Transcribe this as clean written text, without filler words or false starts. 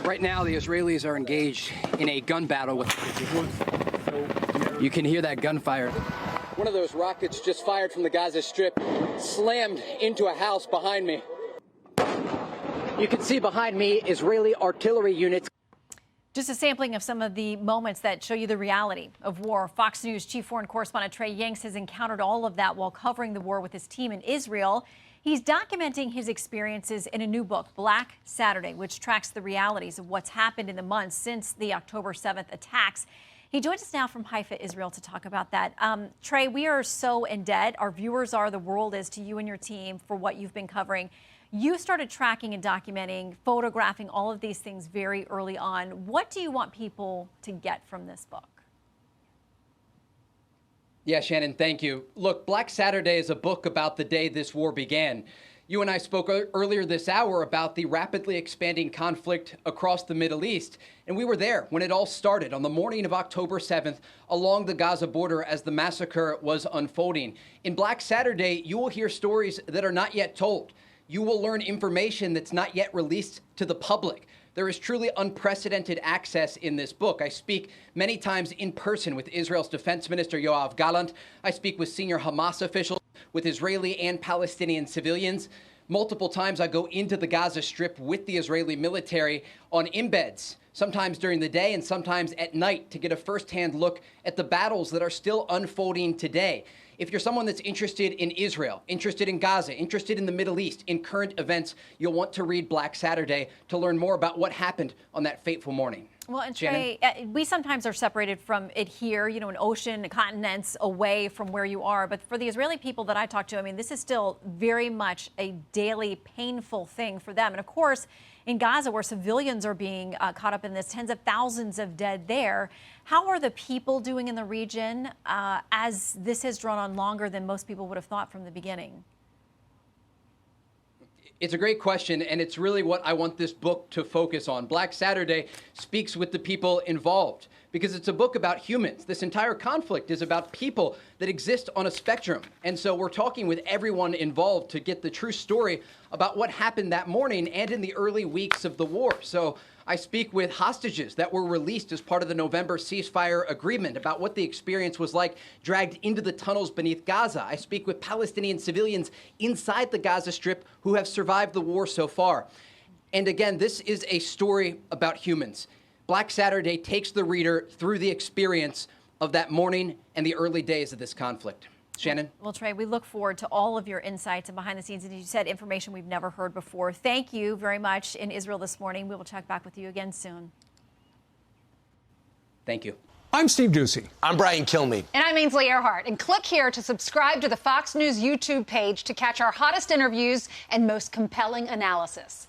Right now, the Israelis are engaged in a gun battle with... You can hear that gunfire. One of those rockets just fired from the Gaza Strip slammed into a house behind me. You can see behind me Israeli artillery units. Just a sampling of some of the moments that show you the reality of war. Fox News chief foreign correspondent Trey Yingst has encountered all of that while covering the war with his team in Israel. He's documenting his experiences in a new book, Black Saturday, which tracks the realities of what's happened in the months since the October 7th attacks. He joins us now from Haifa, Israel, to talk about that. Trey, we are so in debt. Our viewers are, the world is, to you and your team for what you've been covering. You started tracking and documenting, photographing all of these things very early on. What do you want people to get from this book? Yeah, Shannon, thank you. Look, Black Saturday is a book about the day this war began. You and I spoke earlier this hour about the rapidly expanding conflict across the Middle East, and we were there when it all started on the morning of October 7th along the Gaza border as the massacre was unfolding. In Black Saturday, you will hear stories that are not yet told. You will learn information that's not yet released to the public. There is truly unprecedented access in this book. I speak many times in person with Israel's Defense Minister Yoav Gallant. I speak with senior Hamas officials, with Israeli and Palestinian civilians. Multiple times I go into the Gaza Strip with the Israeli military on embeds, sometimes during the day and sometimes at night, to get a firsthand look at the battles that are still unfolding today. If you're someone that's interested in Israel, interested in Gaza, interested in the Middle East, in current events, you'll want to read Black Saturday to learn more about what happened on that fateful morning. Well, and Trey, we sometimes are separated from it here, you know, an ocean, continents away from where you are. But for the Israeli people that I talk to, I mean, this is still very much a daily painful thing for them. And of course, in Gaza, where civilians are being caught up in this, tens of thousands of dead there. How are the people doing in the region as this has drawn on longer than most people would have thought from the beginning? It's a great question, and it's really what I want this book to focus on. Black Saturday speaks with the people involved because it's a book about humans. This entire conflict is about people that exist on a spectrum. And so we're talking with everyone involved to get the true story about what happened that morning and in the early weeks of the war. So I speak with hostages that were released as part of the November ceasefire agreement about what the experience was like dragged into the tunnels beneath Gaza. I speak with Palestinian civilians inside the Gaza Strip who have survived the war so far. And again, this is a story about humans. Black Saturday takes the reader through the experience of that morning and the early days of this conflict. Shannon? Well, Trey, we look forward to all of your insights and behind the scenes. And you said information we've never heard before. Thank you very much in Israel this morning. We will check back with you again soon. Thank you. I'm Steve Doocy. I'm Brian Kilmeade. And I'm Ainsley Earhart. And click here to subscribe to the Fox News YouTube page to catch our hottest interviews and most compelling analysis.